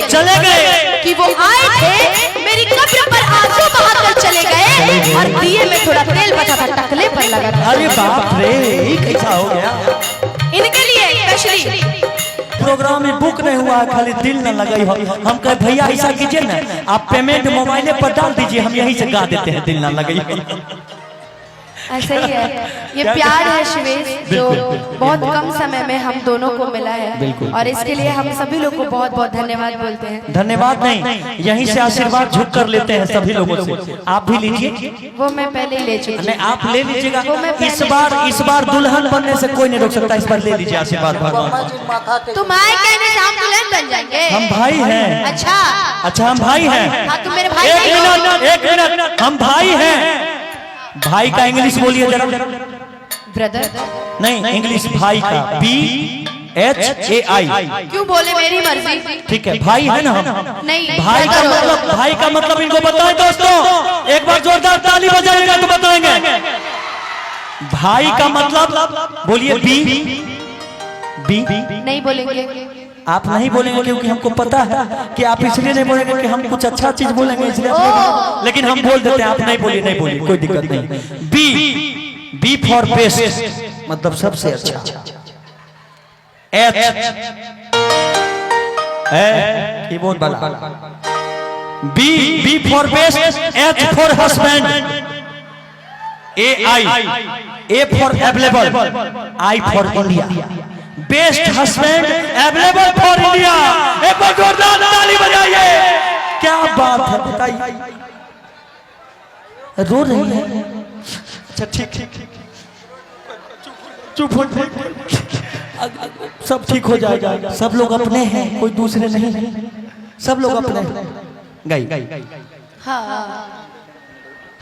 चले गए कि वो आए थे मेरी कब्र पर आंसू बहाकर चले गए और दिए में थोड़ा तेल बचा था टकले पर लगा था। अरे बाप रे, ये कैसा हो गया? इनके लिए स्पेशली प्रोग्राम में बुक नहीं हुआ, खाली दिल न लगाई हो। हम कहे भैया ऐसा कीजिए ना, आप पेमेंट मोबाइल पर डाल दीजिए, हम यहीं से गा देते हैं, दिल न लगाई। ऐसे ही है, ये प्यार है शिवेश जो बहुत कम समय में हम दोनों को मिला है और इसके लिए हम सभी लोग को बहुत बहुत धन्यवाद बोलते हैं। धन्यवाद नहीं, यहीं से आशीर्वाद झुक कर लेते हैं सभी लोगों से। आप भी लीजिए। वो मैं पहले ही ले चुकी हूं। नहीं, आप ले लीजिएगा। इस बार दुल्हन बनने से कोई नहीं रोक सकता। इस बार ले लीजिए आशीर्वाद भगवान। तुम आए कहने से हम दुल्हन बन जाएंगे? हम भाई हैं। अच्छा हम भाई हैं। हाँ, तुम मेरे भाई एक मिनट, हम भाई हैं। भाई का इंग्लिश बोलिए जरा। ब्रदर नहीं, इंग्लिश भाई का BHAI। क्यों बोले? मेरी मर्जी। ठीक है, भाई है ना हम। नहीं, भाई का मतलब इनको बताएं दोस्तों, एक बार जोरदार ताली बजाइएगा तो बताएंगे। भाई का मतलब बोलिए बी। नहीं बोलेंगे। आप नहीं बोलेंगे क्योंकि हमको पता है कि आप इसलिए नहीं बोलेंगे कि हम कुछ अच्छा चीज बोलेंगे इसलिए, लेकिन हम बोल देते हैं। आप नहीं बोलिए, कोई दिक्कत नहीं। बी फॉर बेस्ट मतलब सबसे अच्छा। कीबोर्ड वाला। B for best, H for husband, A for available, I for India. Best husband available for India. एक बार जोरदार ताली बजाइए। क्या बात है, बताइए। रो रही है? अच्छा ठीक, चुप हो, सब ठीक हो जाएगा। सब लोग अपने हैं, कोई दूसरे नहीं है, सब लोग अपने हैं। गई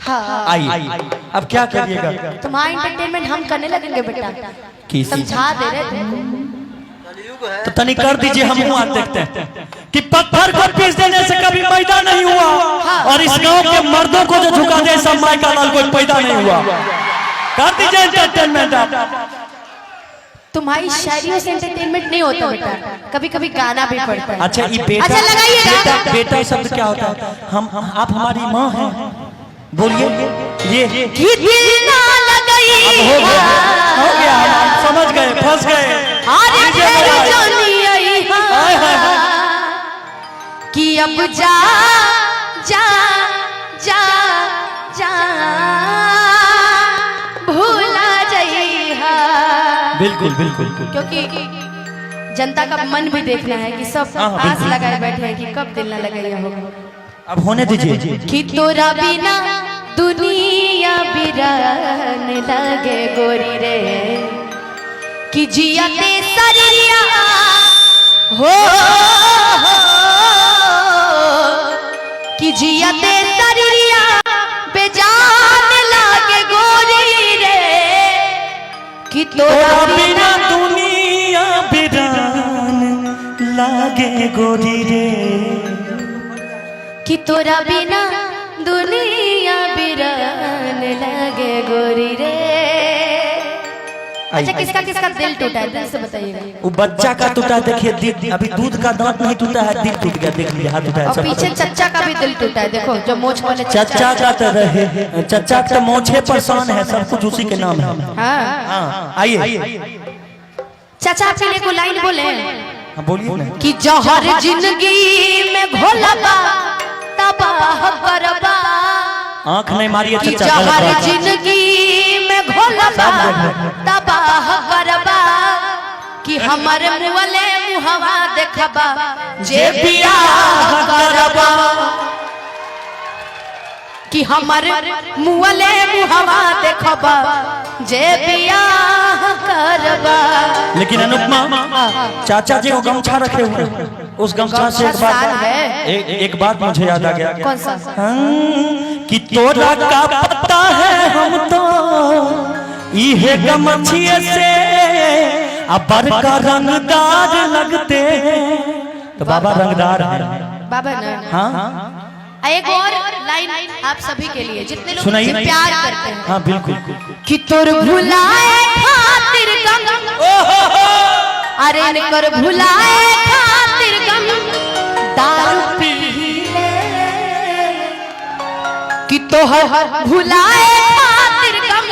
हाँ आई। अब क्या करिएगा? तुम्हारा एंटरटेनमेंट हम करने लगेंगे बेटा, समझा दे रहे थे। तो तनी कर दीजिए। हम हुआ देखते हैं कि पत्थर को पीस देने से कभी पैदा नहीं हुआ और इस गांव के मर्दों को जो झुका दे सब माई का लाल कोई पैदा नहीं हुआ। कर दीजिए एंटरटेनमेंट आप। तुम्हारी शायरियों से एंटरटेनमेंट नहीं होता बेटा, कभी कभी गाना भी पड़ता है। अच्छा ये बेटा, अच्छा लगाइए। बेटा शब्द क्या होता है? आप हमारी माँ हैं, बोलिए। ये कितना लगाई हो गया, हम समझ गए, फंस गए। कि अब जा भूला जाइहा। बिल्कुल, क्योंकि जनता का मन भी देखना है कि सब आस लगाए बैठे हैं कि कब दिल न लगेगा होगा। अब होने दीजिए। कि तोरा बिना दुनिया बिरान लगे गोरी रे, कि जिया ते सरिया हो, कि जिया ते सरिया बेजान लागे गोरी रे, कि तोरा बिना दुनिया बिरान लागे गोरी रे, कि तोरा बिना दुनिया बिरान लागे गोरी रे। अच्छा किसका दिल टूटा है? दिल से बताइएगा। वो बच्चा का टूटा, देखिए दिल। अभी दूध का दांत नहीं टूटा है, दिल टूट गया। देख लीजिए, हाथ उठाया। और पीछे चच्चा का भी दिल टूटा है, देखो जो मोछ वाले चच्चा का तो रहे, चच्चा तो मोछे परेशान है, सब कुछ उसी के नाम है। हाँ आइए चाचा आपके लिए कोई लाइन बोले? बोलिए ना। कि जहर जिंदगी में घोलबा तबाह करबा, आंख नहीं मारिए कि चच्चा। जहर जिंदगी में घोलबा तबाह करबा, कि हमर मुअले मुहवा देखबा जे बियाह करबा, कि हमर मुअले मुहवा देखबा जे बियाह करबा। लेकिन अनुपमा, चाचा जी को गमछा रखे हुए, उस गमछा से एक बात मुझे याद आ गया। कौन सा? कि तोरा का पता है हम तो इहे गमछिए से अबर का रंगदार लगते हैं। तो बाबा रंगदार है बाबा ना। हाँ एक और लाइन आप सभी के लिए, जितने लोग सुनाइए। प्यार करते हैं। हाँ बिल्कुल। कि तोर भुलाए खातिर गम, अरे कर भुलाए खातिर गम, तो हर भुलाए खातिर गम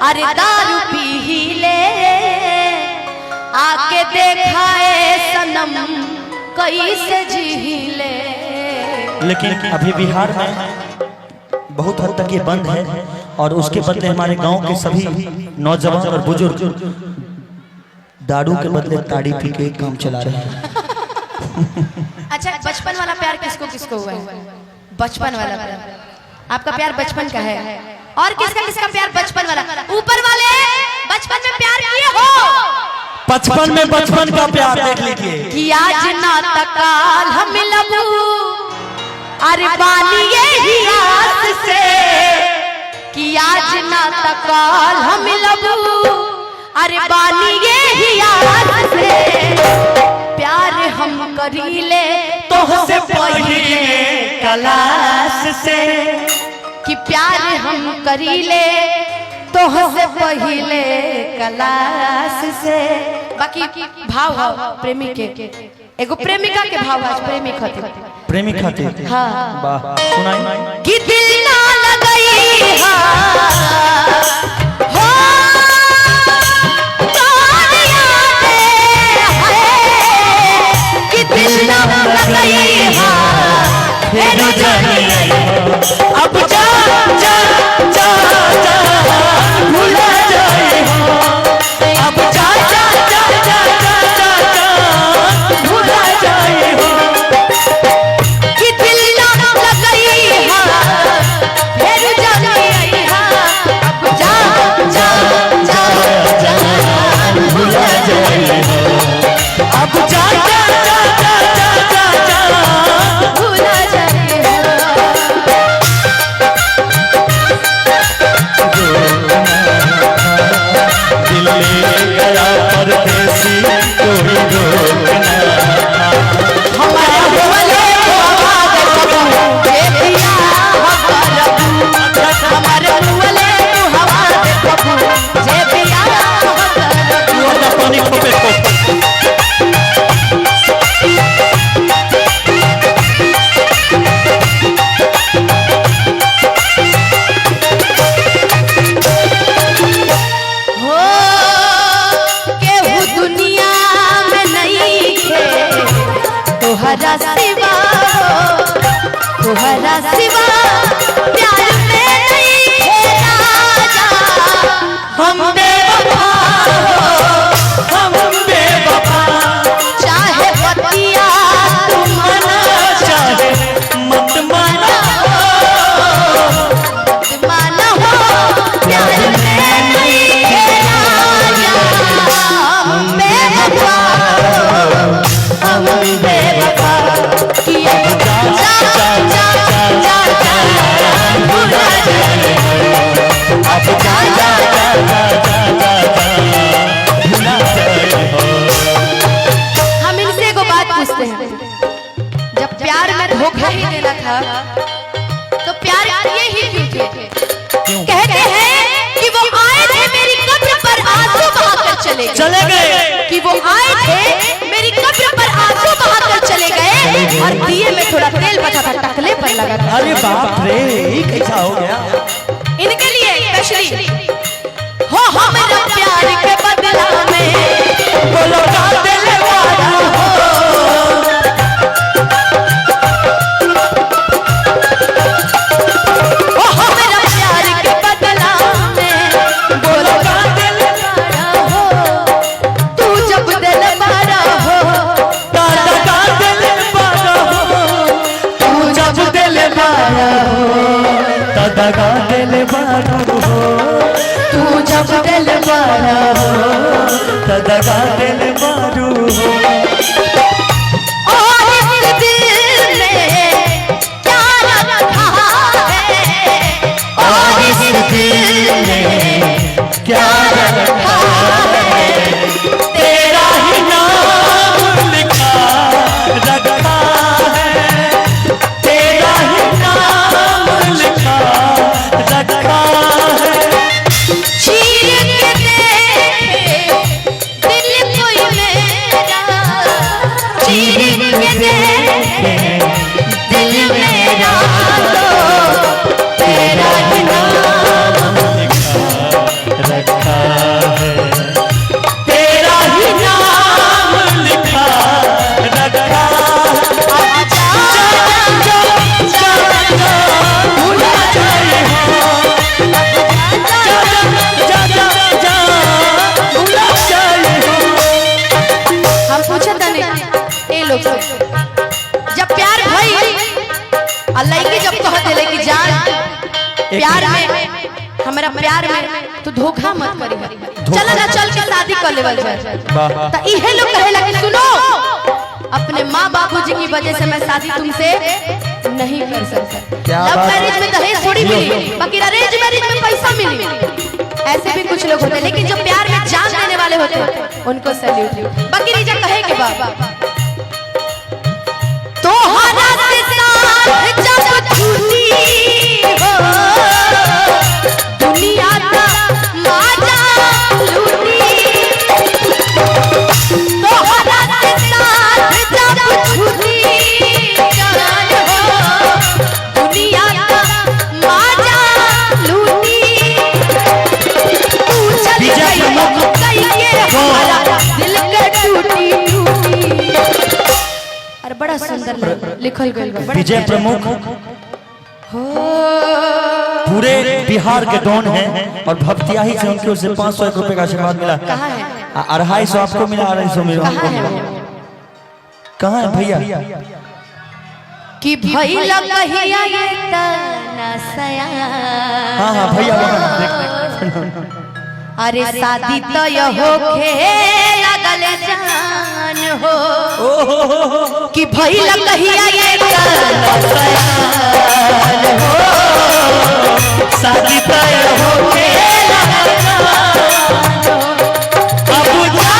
अरे दारू पी ही ले आके देखाए सनम कैसे जी ले। लेकिन अभी बिहार में बहुत हद तक ये बंद है और उसके बदले हमारे गांव के सभी नौजवान और बुजुर्ग दारू के बदले ताड़ी पी के काम चला रहे हैं। अच्छा, बचपन वाला प्यार किसको किसको हुआ है? बचपन वाला प्यार, आपका प्यार बचपन का है और किसका किसका प्यार बचपन वाला? ऊपर वाले बचपन में प्यार किए हो? बचपन में बचपन का प्यार देख लीजिए कि आज ना तकाल हम लबू अरे बानी यही आस से कि आज ना तकाल हम लबू अरे बानी यही आस से प्यार हम करीले तो से पहले क्लास से कि प्यार हम करीले तो से पहले क्लास से। बाकी भाव प्रेमी के एगो प्रेमिका के भाव आज प्रेमी खातिर हाँ वाह सुनाई कि दिल ना लगई हा हो कौन यादें है कि दिल ना लगई हा फिर जाने अब जा जा जा जा भूला जाए हो अब जा जा जा जा जा जा भूला जाए हो कि दिल ना लगई हा फिर जाने हा अब जा जा जा जा भूला जाए हो अब जा जा जा जा जा जा भूला जाए दिल ले गया परदेसी कोई रोकना हमारा बोले तो आवाज कबू ये पिया हमारे बोले तो आवाज कबू ये पिया पानी खोपे हो केहू दुनिया में नहीं है तुहरा सिवा प्यार में नहीं है राजा हम बेवफा हम बेवफा चाहे पतिया तुम मना चाहे मत माना मानो हो प्यार में नहीं है राजा हम बेवफा कि अब जा जा जा जा जा भूला जाए अब जा जा जा जा जा भूला जाए हो हम इनसे एगो बात पूछते हैं, जब प्यार में धोखा ही देना था तो प्यार ये ही क्यों थे? कहते हैं कि वो आए थे मेरी कब्र पर आंसू बहाकर चले गए कि वो आए थे मेरी कब्र पर आंसू बहाकर चले गए और दिए में थोड़ा तेल बचा था टकले पर लगा था। अरे बाप रे ये कैसा हो गया? इनके लिए स्पेशली हो हमारा प्यार के बदला में बोलो का दिल वाला हो हमारा प्यार के बदला में बोलो का दिल वाला हो तू जब दिल वाला हो दादा का दिल वाला हो तू जब दिल वाला हो दादा का दिल वाला हो तू जब दिल वाला हो दादा का दिल वाला हो और इस दिल में क्या रखा है और इस दिल में क्या रखा है तेरा ही नाम लिखा रखा है तेरा ही नाम लिखा रखा है चीर के देखे दिल कोई मेरा चीर के देखे दिल मेरा तो तेरा लेवल जाए। तो इहे लोग कहेला कि सुनो, अपने माँ बाबूजी की वजह से मैं शादी तुमसे नहीं कर सकता। लव मैरिज में दहेज थोड़ी मिली, बाकी अरेंज मैरिज में पैसा मिली। ऐसे भी कुछ लोग होते हैं, लेकिन जो प्यार में जान देने वाले होते हैं उनको सैल्यूट। बाकी रीजा कहे के बाबा तो हरा से साथ जब छूटी हो दुनिया का माजा लूटी, तो हरा से साथ जब छूटी जान हो दुनिया का माजा लूटी, पूछल गई हमारा दिल के टूटी टूटी। और बड़ा सुंदर लिखल गई। विजय प्रमुख पूरे बिहार के डॉन हैं और भक्तियाही से उनकी ओर से 500 रुपए का आशीर्वाद मिला। कहाँ है? 250 आपको मिला, 250 मिला हमको मिला। कहाँ है भैया? कि भैया कहिया ये तना सया। हाँ हाँ भैया अरे शादी तो यो होके लगल जान हो कि भैया कहिया ये तना सया हो, शादी तो यो होके लगल जान हो। अब जा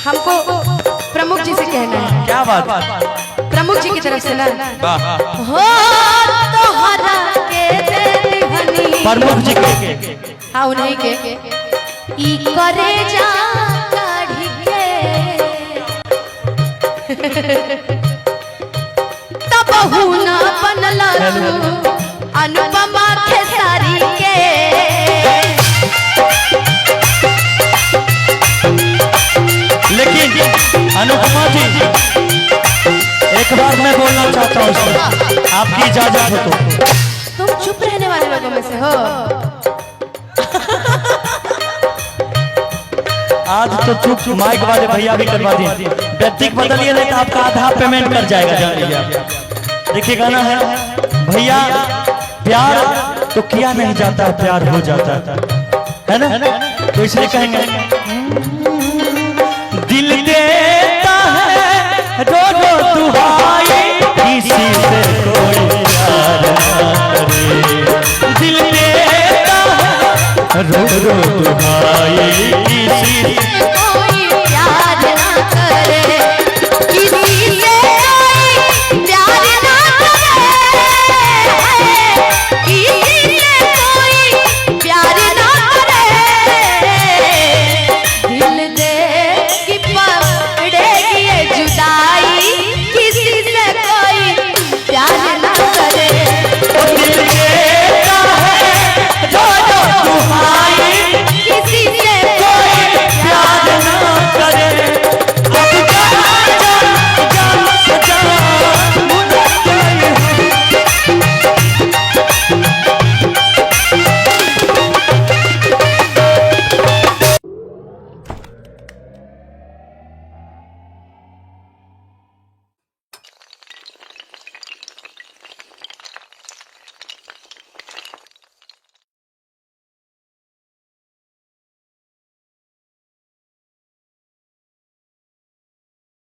हमको प्रमुख जी से कहना है। क्या बात? प्रमुख जी की तरफ से ना हो तो हरा के दे हनी प्रमुख जी के, हाँ उन्हीं के ई करे जा काढ़ी के तब हुना बनला अनुपमा खेसारी के। लेकिन अनुपमा जी एक बार मैं बोलना चाहता हूँ इसमें, आपकी इजाजत हो तो। तुम चुप रहने वाले लोगों में से हो। आज तो चुप माइक वाले भैया भी करवा दिए। व्यक्तिक बदलिए नहीं तो आपका आधा पेमेंट कर जाएगा, जान लीजिए आप। देखिए गाना है भैया, प्यार तो किया नहीं जाता, प्यार हो जाता है ना। तो इसलिए कहेंगे दिल देता है रो रो दुहाई, किसी से कोई प्यार ना करे। दिल देता है रो रो दुहाई,